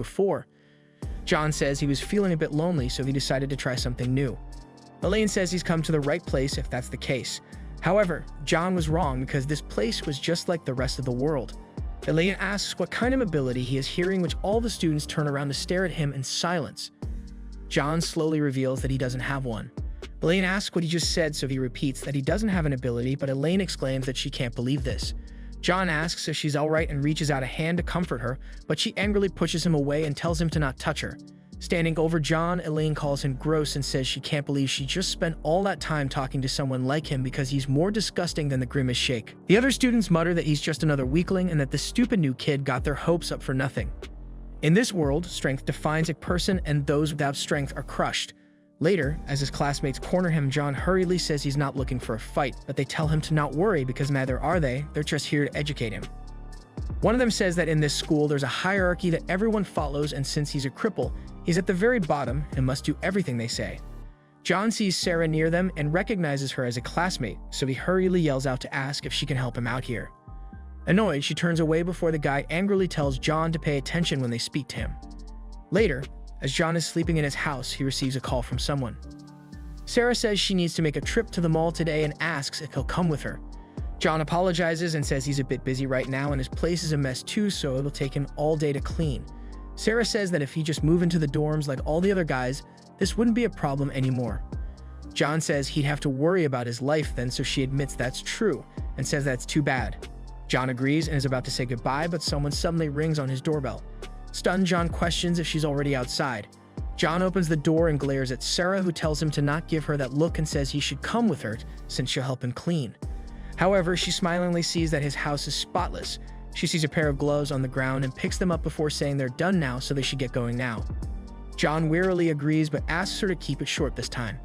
before. John says he was feeling a bit lonely, so he decided to try something new. Elaine says he's come to the right place if that's the case. However, John was wrong because this place was just like the rest of the world. Elaine asks what kind of ability he is hearing, which all the students turn around to stare at him in silence. John slowly reveals that he doesn't have one. Elaine asks what he just said, so he repeats that he doesn't have an ability, but Elaine exclaims that she can't believe this. John asks if she's alright and reaches out a hand to comfort her, but she angrily pushes him away and tells him to not touch her. Standing over John, Elaine calls him gross and says she can't believe she just spent all that time talking to someone like him because he's more disgusting than the grimmest shake. The other students mutter that he's just another weakling and that the stupid new kid got their hopes up for nothing. In this world, strength defines a person and those without strength are crushed. Later, as his classmates corner him, John hurriedly says he's not looking for a fight, but they tell him to not worry because neither are they, they're just here to educate him. One of them says that in this school there's a hierarchy that everyone follows, and since he's a cripple, he's at the very bottom and must do everything they say. John sees Sarah near them and recognizes her as a classmate, so he hurriedly yells out to ask if she can help him out here. Annoyed, she turns away before the guy angrily tells John to pay attention when they speak to him. Later, as John is sleeping in his house, he receives a call from someone. Sarah says she needs to make a trip to the mall today and asks if he'll come with her. John apologizes and says he's a bit busy right now and his place is a mess too, so it'll take him all day to clean. Sarah says that if he just moved into the dorms like all the other guys, this wouldn't be a problem anymore. John says he'd have to worry about his life then, so she admits that's true and says that's too bad. John agrees and is about to say goodbye, but someone suddenly rings on his doorbell. Stunned, John questions if she's already outside. John opens the door and glares at Sarah, who tells him to not give her that look and says he should come with her since she'll help him clean. However, she smilingly sees that his house is spotless. She sees a pair of gloves on the ground and picks them up before saying they're done now, so they should get going now. John wearily agrees but asks her to keep it short this time.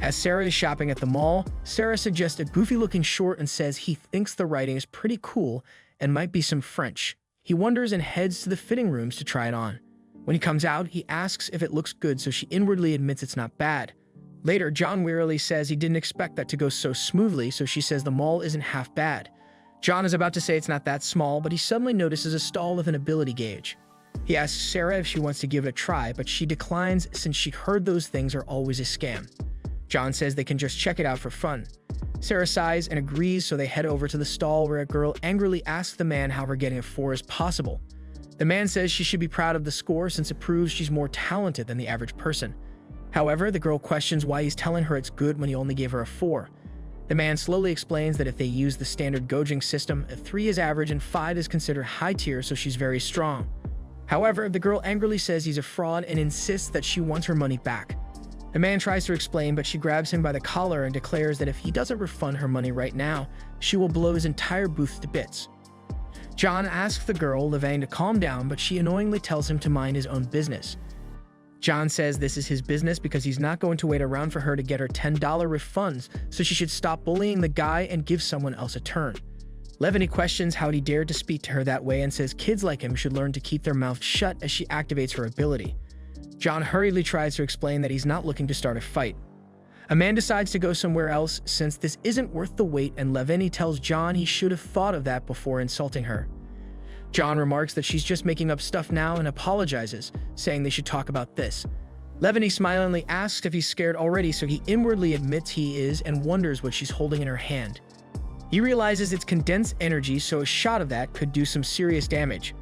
As Sarah is shopping at the mall, Sarah suggests a goofy-looking short and says he thinks the writing is pretty cool and might be some French. He wonders and heads to the fitting rooms to try it on. When he comes out, he asks if it looks good, so she inwardly admits it's not bad. Later, John wearily says he didn't expect that to go so smoothly, so she says the mall isn't half bad. John is about to say it's not that small, but he suddenly notices a stall with an ability gauge. He asks Sarah if she wants to give it a try, but she declines since she heard those things are always a scam. John says they can just check it out for fun. Sarah sighs and agrees, so they head over to the stall where a girl angrily asks the man how her getting a 4 is possible. The man says she should be proud of the score since it proves she's more talented than the average person. However, the girl questions why he's telling her it's good when he only gave her a 4. The man slowly explains that if they use the standard gauging system, a 3 is average and 5 is considered high tier, so she's very strong. However, the girl angrily says he's a fraud and insists that she wants her money back. The man tries to explain, but she grabs him by the collar and declares that if he doesn't refund her money right now, she will blow his entire booth to bits. John asks the girl, Levain, to calm down, but she annoyingly tells him to mind his own business. John says this is his business because he's not going to wait around for her to get her $10 refunds, so she should stop bullying the guy and give someone else a turn. Levany questions how he dared to speak to her that way and says kids like him should learn to keep their mouth shut as she activates her ability. John hurriedly tries to explain that he's not looking to start a fight. A man decides to go somewhere else since this isn't worth the wait, and Levany tells John he should have thought of that before insulting her. John remarks that she's just making up stuff now and apologizes, saying they should talk about this. Levany smilingly asks if he's scared already, so he inwardly admits he is and wonders what she's holding in her hand. He realizes it's condensed energy, so a shot of that could do some serious damage.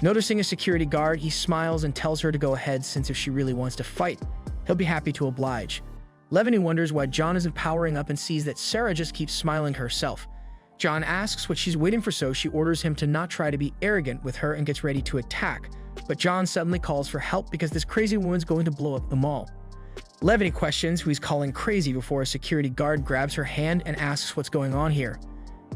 Noticing a security guard, he smiles and tells her to go ahead since if she really wants to fight, he'll be happy to oblige. Levany wonders why John isn't powering up and sees that Sarah just keeps smiling herself. John asks what she's waiting for, so she orders him to not try to be arrogant with her and gets ready to attack, but John suddenly calls for help because this crazy woman's going to blow up the mall. Levany questions who he's calling crazy before a security guard grabs her hand and asks what's going on here.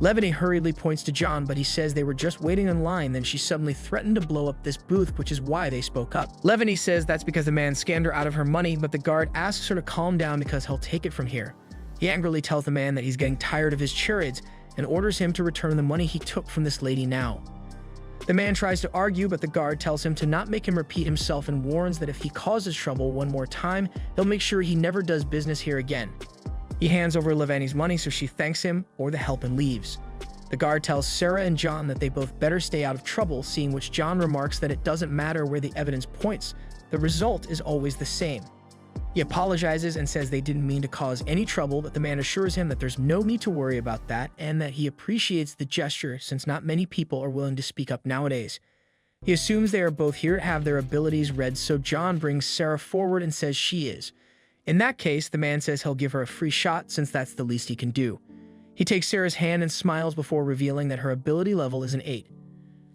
Levany hurriedly points to John, but he says they were just waiting in line, then she suddenly threatened to blow up this booth, which is why they spoke up. Levany says that's because the man scammed her out of her money, but the guard asks her to calm down because he'll take it from here. He angrily tells the man that he's getting tired of his charades and orders him to return the money he took from this lady now. The man tries to argue, but the guard tells him to not make him repeat himself and warns that if he causes trouble one more time, he'll make sure he never does business here again. He hands over Levany's money, so she thanks him or the help and leaves. The guard tells Sarah and John that they both better stay out of trouble, seeing which John remarks that it doesn't matter where the evidence points, the result is always the same. He apologizes and says they didn't mean to cause any trouble, but the man assures him that there's no need to worry about that and that he appreciates the gesture since not many people are willing to speak up nowadays. He assumes they are both here to have their abilities read, so John brings Sarah forward and says she is. In that case, the man says he'll give her a free shot since that's the least he can do. He takes Sarah's hand and smiles before revealing that her ability level is an 8.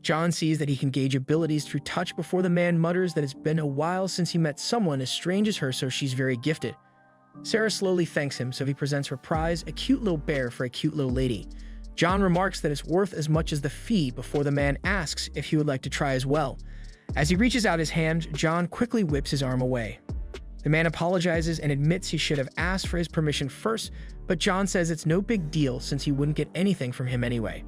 John sees that he can gauge abilities through touch before the man mutters that it's been a while since he met someone as strange as her, so she's very gifted. Sarah slowly thanks him, so he presents her prize, a cute little bear for a cute little lady. John remarks that it's worth as much as the fee before the man asks if he would like to try as well. As he reaches out his hand, John quickly whips his arm away. The man apologizes and admits he should have asked for his permission first, but John says it's no big deal since he wouldn't get anything from him anyway.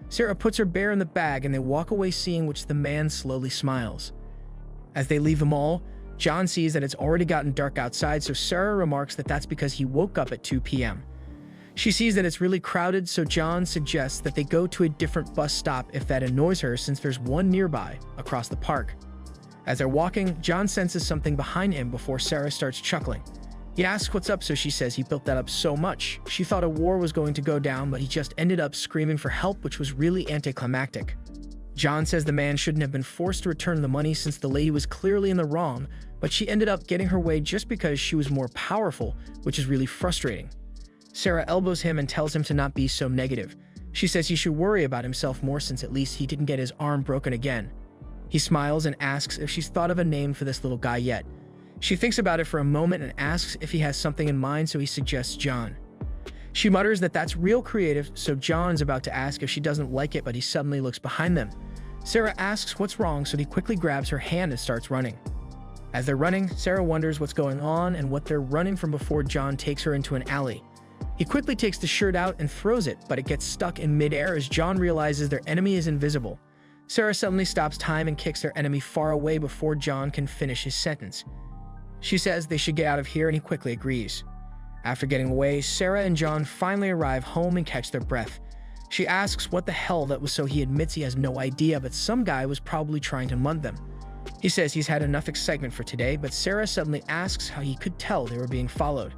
Sarah puts her bear in the bag and they walk away, seeing which the man slowly smiles. As they leave the mall, John sees that it's already gotten dark outside, so Sarah remarks that that's because he woke up at 2 p.m. She sees that it's really crowded, so John suggests that they go to a different bus stop if that annoys her, since there's one nearby, across the park. As they're walking, John senses something behind him before Sarah starts chuckling. He asks what's up, so she says he built that up so much. She thought a war was going to go down, but he just ended up screaming for help, which was really anticlimactic. John says the man shouldn't have been forced to return the money since the lady was clearly in the wrong, but she ended up getting her way just because she was more powerful, which is really frustrating. Sarah elbows him and tells him to not be so negative. She says he should worry about himself more since at least he didn't get his arm broken again. He smiles and asks if she's thought of a name for this little guy yet. She thinks about it for a moment and asks if he has something in mind, so he suggests John. She mutters that that's real creative, so John's about to ask if she doesn't like it, but he suddenly looks behind them. Sarah asks what's wrong, so he quickly grabs her hand and starts running. As they're running, Sarah wonders what's going on and what they're running from before John takes her into an alley. He quickly takes the shirt out and throws it, but it gets stuck in midair as John realizes their enemy is invisible. Sarah suddenly stops time and kicks their enemy far away before John can finish his sentence. She says they should get out of here, and he quickly agrees. After getting away, Sarah and John finally arrive home and catch their breath. She asks what the hell that was, so he admits he has no idea, but some guy was probably trying to mud them. He says he's had enough excitement for today, but Sarah suddenly asks how he could tell they were being followed.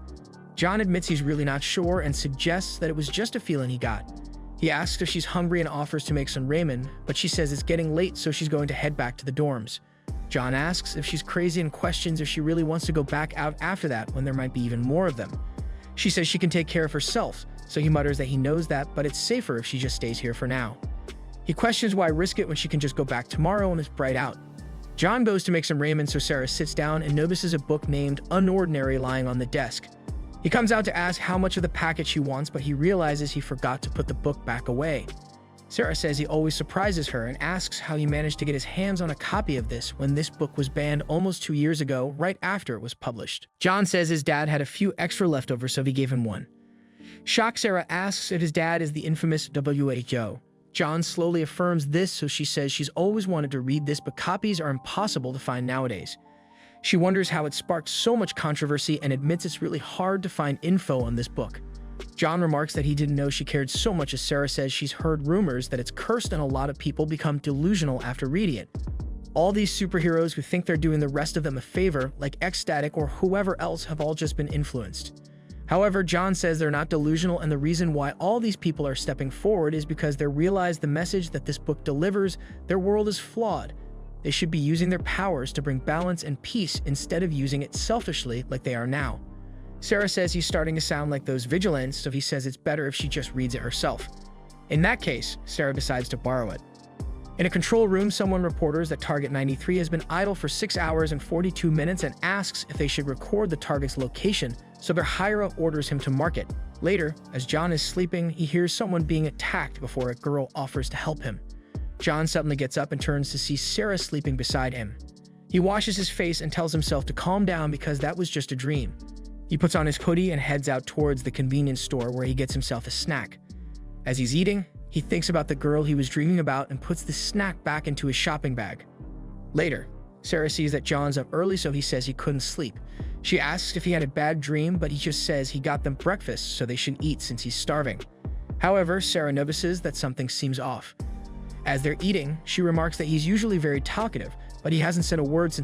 John admits he's really not sure and suggests that it was just a feeling he got. He asks if she's hungry and offers to make some ramen, but she says it's getting late, so she's going to head back to the dorms. John asks if she's crazy and questions if she really wants to go back out after that when there might be even more of them. She says she can take care of herself, so he mutters that he knows that, but it's safer if she just stays here for now. He questions why risk it when she can just go back tomorrow and is bright out. John goes to make some ramen, so Sarah sits down and notices a book named unOrdinary lying on the desk. He comes out to ask how much of the packet she wants, but he realizes he forgot to put the book back away. Sarah says he always surprises her and asks how he managed to get his hands on a copy of this when this book was banned almost 2 years ago, right after it was published. John says his dad had a few extra leftovers, so he gave him one. Shocked, Sarah asks if his dad is the infamous WHO. John slowly affirms this, so she says she's always wanted to read this, but copies are impossible to find nowadays. She wonders how it sparked so much controversy and admits it's really hard to find info on this book. John remarks that he didn't know she cared so much, as Sarah says she's heard rumors that it's cursed and a lot of people become delusional after reading it. All these superheroes who think they're doing the rest of them a favor, like Ecstatic or whoever else, have all just been influenced. However, John says they're not delusional, and the reason why all these people are stepping forward is because they realize the message that this book delivers: their world is flawed. They should be using their powers to bring balance and peace instead of using it selfishly like they are now. Sarah says he's starting to sound like those vigilantes, so he says it's better if she just reads it herself. In that case, Sarah decides to borrow it. In a control room, someone reports that Target 93 has been idle for 6 hours and 42 minutes and asks if they should record the target's location, so their higher-up orders him to mark it. Later, as John is sleeping, he hears someone being attacked before a girl offers to help him. John suddenly gets up and turns to see Sarah sleeping beside him. He washes his face and tells himself to calm down because that was just a dream. He puts on his hoodie and heads out towards the convenience store where he gets himself a snack. As he's eating, he thinks about the girl he was dreaming about and puts the snack back into his shopping bag. Later, Sarah sees that John's up early, so he says he couldn't sleep. She asks if he had a bad dream, but he just says he got them breakfast, so they should eat since he's starving. However, Sarah notices that something seems off. As they're eating, she remarks that he's usually very talkative, but he hasn't said a word since